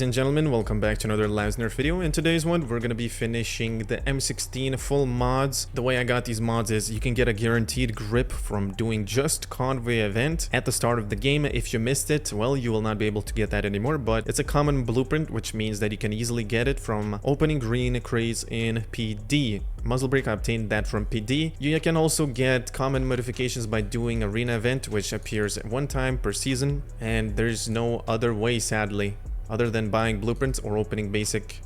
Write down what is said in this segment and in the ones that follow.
Ladies and gentlemen, welcome back to another Lives Nerf video. In today's one, we're going to be finishing the M16 full mods. The way I got these mods is you can get a guaranteed grip from doing just convoy event at the start of the game. If you missed it, well, you will not be able to get that anymore, but it's a common blueprint, which means that you can easily get it from opening green crates in PD. Muzzle brake, I obtained that from PD. You can also get common modifications by doing arena event, which appears one time per season, and there's no other way, sadly, other than buying blueprints or opening basic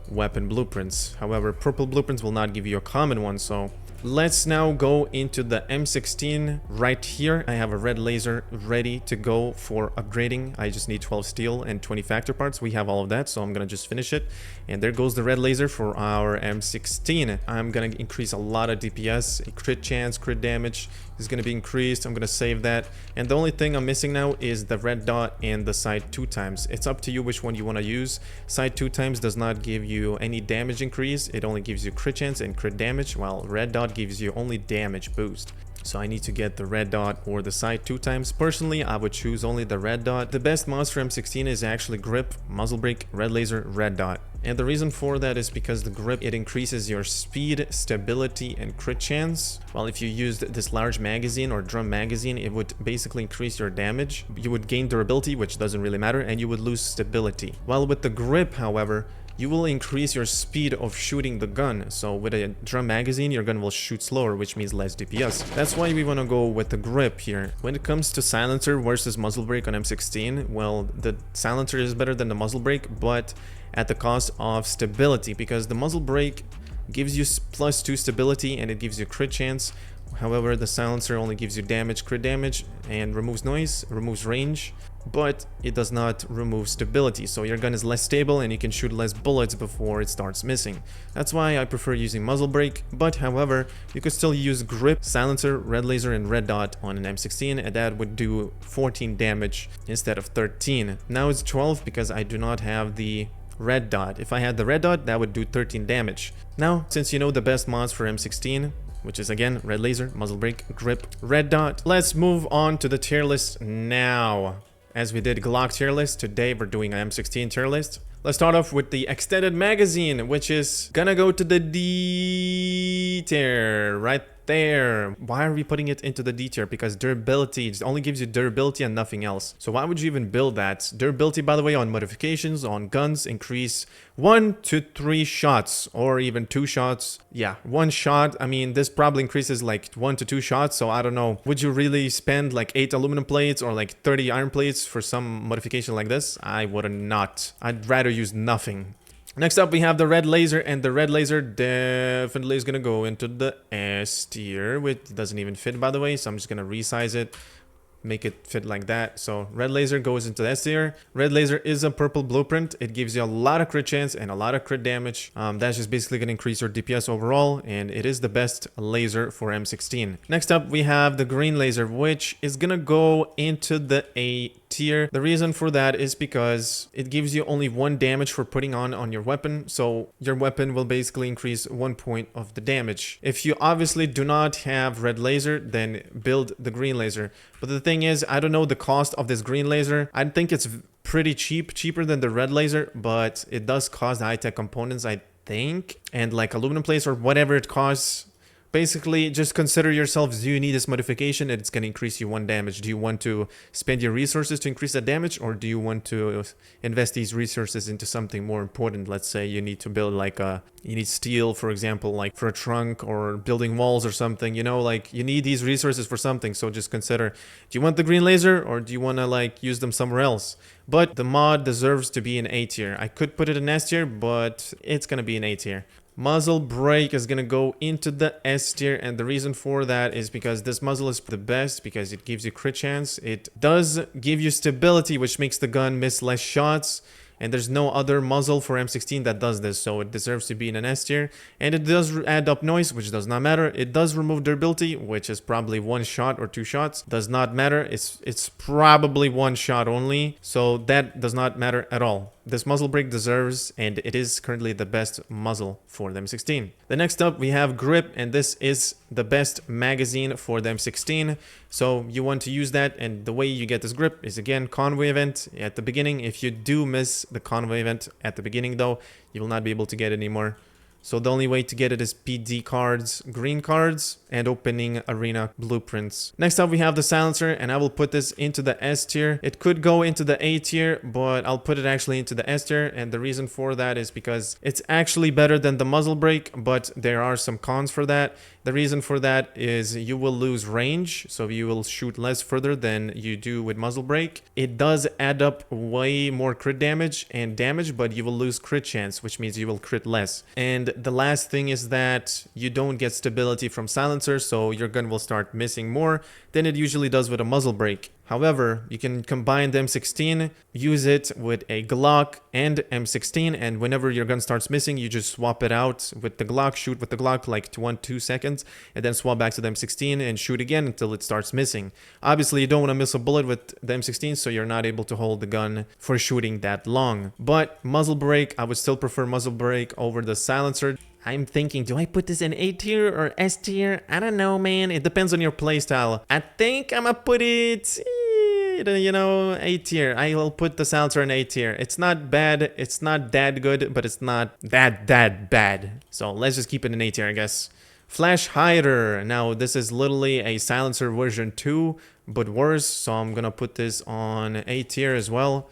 weapon blueprints. However, purple blueprints will not give you a common one, so let's now go into the M16. Right here, I have a red laser ready to go for upgrading. I just need 12 steel and 20 factor parts. We have all of that, so I'm gonna just finish it. And there goes the red laser for our M16. I'm gonna increase a lot of DPS, crit chance, crit damage is gonna be increased. I'm gonna save that. And the only thing I'm missing now is the red dot and the side 2x. It's up to you which one you want to use. Side 2x does not give you any damage increase. It only gives you crit chance and crit damage, while red dot gives you only damage boost. So I need to get the red dot or the side 2x. Personally, I would choose only the red dot. The best mods for M16 is actually grip, muzzle brake, red laser, red dot. And the reason for that is because the grip, it increases your speed, stability, and crit chance. While if you used this large magazine or drum magazine, it would basically increase your damage. You would gain durability, which doesn't really matter, and you would lose stability. While with the grip, however, you will increase your speed of shooting the gun. So with a drum magazine, your gun will shoot slower, which means less DPS. That's why we want to go with the grip here. When it comes to silencer versus muzzle brake on M16, well, the silencer is better than the muzzle brake, but at the cost of stability, because the muzzle brake gives you +2 stability and it gives you crit chance. However, the silencer only gives you damage, crit damage, and removes noise, removes range, but it does not remove stability. So your gun is less stable and you can shoot less bullets before it starts missing. That's why I prefer using muzzle brake, but however, you could still use grip, silencer, red laser, and red dot on an M16, and that would do 14 damage instead of 13. Now it's 12 because I do not have the red dot. If I had the red dot, that would do 13 damage. Now, since you know the best mods for M16, which is again red laser, muzzle brake, grip, red dot, let's move on to the tier list now. As we did Glock tier list, today we're doing an M16 tier list. Let's start off with the extended magazine, which is gonna go to the D tier right there. Why are we putting it into the D tier? Because durability, it only gives you durability and nothing else. So why would you even build that? Durability, by the way, on modifications, on guns, increase 1 to 3 shots or even 2 shots. Yeah, 1 shot. I mean, this probably increases like 1 to 2 shots. So I don't know. Would you really spend like 8 aluminum plates or like 30 iron plates for some modification like this? I would not. I'd rather use nothing. Next up, we have the red laser, and the red laser definitely is going to go into the S tier, which doesn't even fit, by the way, so I'm just going to resize it, make it fit like that. So red laser goes into S tier. Red laser is a purple blueprint. It gives you a lot of crit chance and a lot of crit damage. That's just basically going to increase your DPS overall, and it is the best laser for M16. Next up, we have the green laser, which is going to go into the A tier. The reason for that is because it gives you only 1 damage for putting on your weapon, so your weapon will basically increase 1 point of the damage. If you obviously do not have red laser, then build the green laser. But the thing is, I don't know the cost of this green laser. I think it's pretty cheap, cheaper than the red laser, but it does cost high-tech components, I think, and like aluminum plates or whatever it costs. Basically, just consider yourselves, do you need this modification? It's going to increase you 1 damage. Do you want to spend your resources to increase that damage? Or do you want to invest these resources into something more important? Let's say you need to build like you need steel, for example, like for a trunk or building walls or something, you know, like you need these resources for something. So just consider, do you want the green laser or do you want to like use them somewhere else? But the mod deserves to be an A tier. I could put it in S tier, but it's going to be an A tier. Muzzle brake is going to go into the S tier, and the reason for that is because this muzzle is the best because it gives you crit chance. It does give you stability, which makes the gun miss less shots, and there's no other muzzle for M16 that does this, so it deserves to be in an S tier. And it does add up noise, which does not matter. It does remove durability, which is probably 1 shot or 2 shots. Does not matter. It's probably 1 shot only, so that does not matter at all. this muzzle brake deserves, and it is currently the best muzzle for the M16. The next up we have grip, and this is the best magazine for the M16. So you want to use that, and the way you get this grip is again convoy event at the beginning. If you do miss the convoy event at the beginning though, you will not be able to get it anymore. So the only way to get it is PD cards, green cards, and opening arena blueprints. Next up we have the silencer, and I will put this into the S tier. It could go into the A tier, but I'll put it actually into the S tier, and the reason for that is because it's actually better than the muzzle brake, but there are some cons for that. The reason for that is you will lose range, so you will shoot less further than you do with muzzle brake. It does add up way more crit damage, but you will lose crit chance, which means you will crit less. And the last thing is that you don't get stability from silencer, so your gun will start missing more than it usually does with a muzzle brake. However, you can combine the M16, use it with a Glock and M16, and whenever your gun starts missing, you just swap it out with the Glock, shoot with the Glock like 1-2 seconds, and then swap back to the M16 and shoot again until it starts missing. Obviously, you don't want to miss a bullet with the M16, so you're not able to hold the gun for shooting that long. But muzzle brake, I would still prefer muzzle brake over the silencer. I'm thinking, do I put this in A tier or S tier? I don't know, man. It depends on your playstyle. I think I'm gonna put it, you know, A tier. I will put the silencer in A tier. It's not bad. It's not that good, but it's not that bad. So let's just keep it in A tier, I guess. Flash hider. Now, this is literally a silencer version 2, but worse. So I'm gonna put this on A tier as well.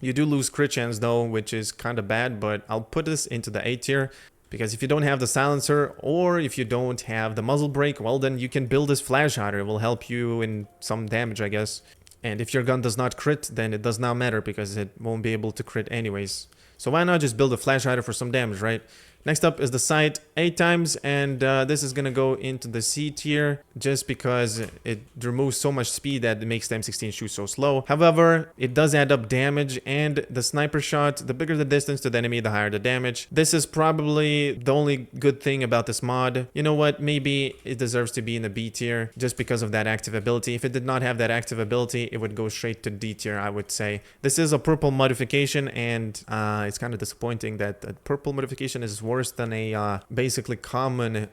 You do lose crit chance though, which is kind of bad, but I'll put this into the A tier because if you don't have the silencer or if you don't have the muzzle brake, well then you can build this flash hider. It will help you in some damage, I guess. And if your gun does not crit, then it does not matter because it won't be able to crit anyways. So why not just build a flash hider for some damage, right? Next up is the sight 8 times, and this is gonna go into the C tier just because it removes so much speed that it makes the M16 shoot so slow. However, it does add up damage, and the sniper shot, the bigger the distance to the enemy, the higher the damage. This is probably the only good thing about this mod. You know what, maybe it deserves to be in the B tier just because of that active ability. If it did not have that active ability, it would go straight to D tier, I would say. This is a purple modification, and it's kind of disappointing that a purple modification is worse than a basically common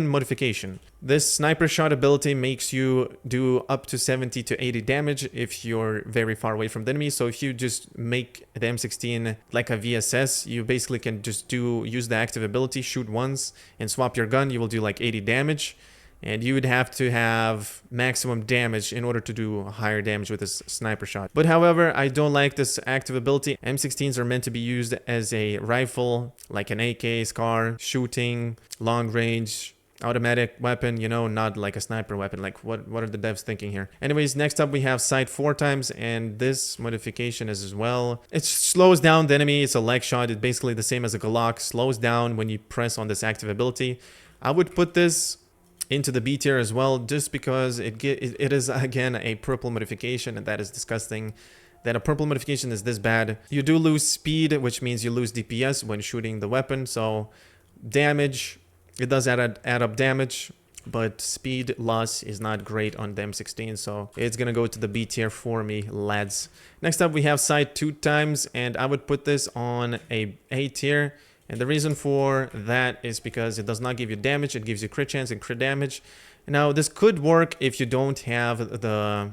modification. This sniper shot ability makes you do up to 70 to 80 damage if you're very far away from the enemy. So if you just make the M16 like a VSS, you basically can just use the active ability, shoot once, and swap your gun. You will do like 80 damage. And you would have to have maximum damage in order to do higher damage with this sniper shot. But however, I don't like this active ability. M16s are meant to be used as a rifle, like an AK, SCAR, shooting, long range, automatic weapon, you know, not like a sniper weapon. Like what are the devs thinking here? Anyways, next up we have sight 4 times, and this modification is as well. It slows down the enemy. It's a leg shot. It's basically the same as a Glock. Slows down when you press on this active ability. I would put this into the B tier as well, just because it is again a purple modification, and that is disgusting that a purple modification is this bad. You do lose speed, which means you lose DPS when shooting the weapon. So damage, it does add up damage, but speed loss is not great on the M16, so it's gonna go to the B tier for me, lads. Next up we have sight 2 times, and I would put this on a A tier. And the reason for that is because it does not give you damage, it gives you crit chance and crit damage. Now, this could work if you don't have the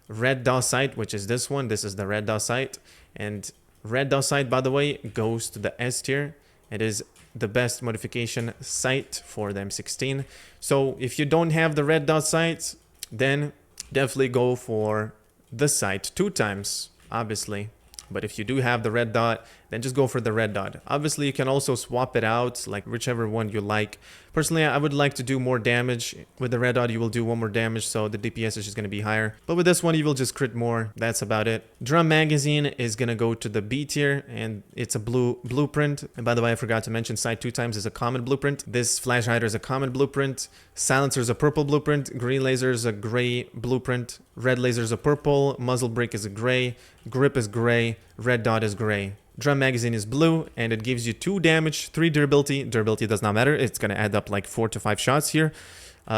red dot sight, which is this one. This is the red dot sight. And red dot sight, by the way, goes to the S tier. It is the best modification sight for the M16. So if you don't have the red dot sight, then definitely go for the sight 2 times, obviously. But if you do have the red dot, then just go for the red dot. Obviously, you can also swap it out, like whichever one you like. Personally, I would like to do more damage. With the red dot, you will do 1 more damage, so the DPS is just going to be higher. But with this one, you will just crit more. That's about it. Drum magazine is going to go to the B tier, and it's a blue blueprint. And by the way, I forgot to mention, sight 2 times is a common blueprint. This flash hider is a common blueprint. Silencer is a purple blueprint. Green laser is a gray blueprint. Red laser is a purple. Muzzle brake is a gray. Grip is gray. Red dot is gray. Drum magazine is blue, and it gives you 2 damage, 3 durability. Durability does not matter. It's going to add up like 4 to 5 shots here.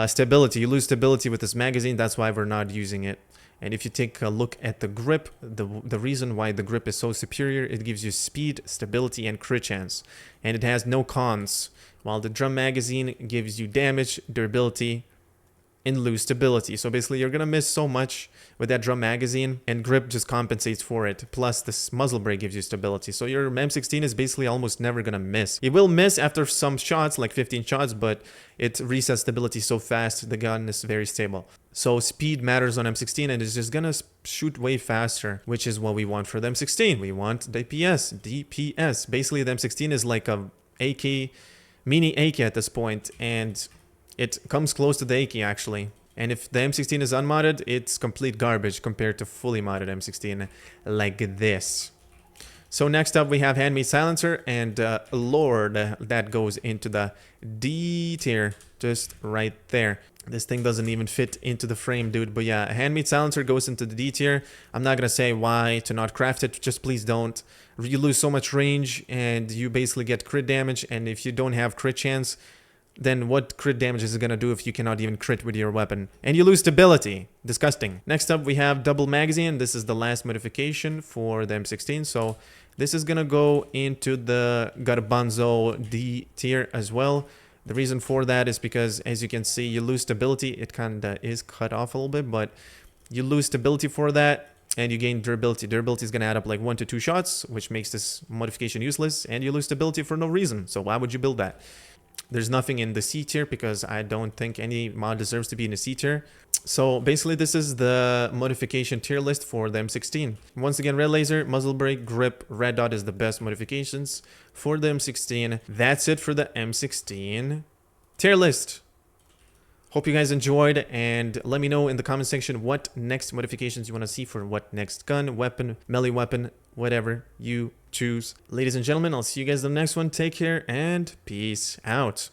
Stability, you lose stability with this magazine, that's why we're not using it. And if you take a look at the grip, the reason why the grip is so superior, it gives you speed, stability, and crit chance. And it has no cons, while the drum magazine gives you damage, durability, and lose stability. So basically you're gonna miss so much with that drum magazine, and grip just compensates for it. Plus this muzzle brake gives you stability. So your M16 is basically almost never gonna miss. It will miss after some shots, like 15 shots, but it resets stability so fast, the gun is very stable. So speed matters on M16, and it's just gonna shoot way faster, which is what we want for the M16. We want DPS. Basically the M16 is like a AK, mini AK at this point, and it comes close to the AK actually. And if the M16 is unmodded, it's complete garbage compared to fully modded M16 like this. So next up we have handmade silencer and Lord, that goes into the D tier, just right there. This thing doesn't even fit into the frame, dude. But yeah, handmade silencer goes into the D tier. I'm not gonna say why to not craft it, just please don't. You lose so much range and you basically get crit damage, and if you don't have crit chance, then what crit damage is it gonna do if you cannot even crit with your weapon? And you lose stability. Disgusting. Next up we have double magazine. This is the last modification for the M16, so this is gonna go into the Garbanzo D tier as well. The reason for that is because, as you can see, you lose stability. It kinda is cut off a little bit, but you lose stability for that, and you gain durability. Durability is gonna add up like 1 to 2 shots, which makes this modification useless, and you lose stability for no reason. So why would you build that? There's nothing in the C tier because I don't think any mod deserves to be in the C tier. So basically this is the modification tier list for the M16. Once again, red laser, muzzle brake, grip, red dot is the best modifications for the M16. That's it for the M16 tier list. Hope you guys enjoyed, and let me know in the comment section what next modifications you want to see for what next gun, weapon, melee weapon, whatever you choose. Ladies and gentlemen, I'll see you guys in the next one. Take care and peace out.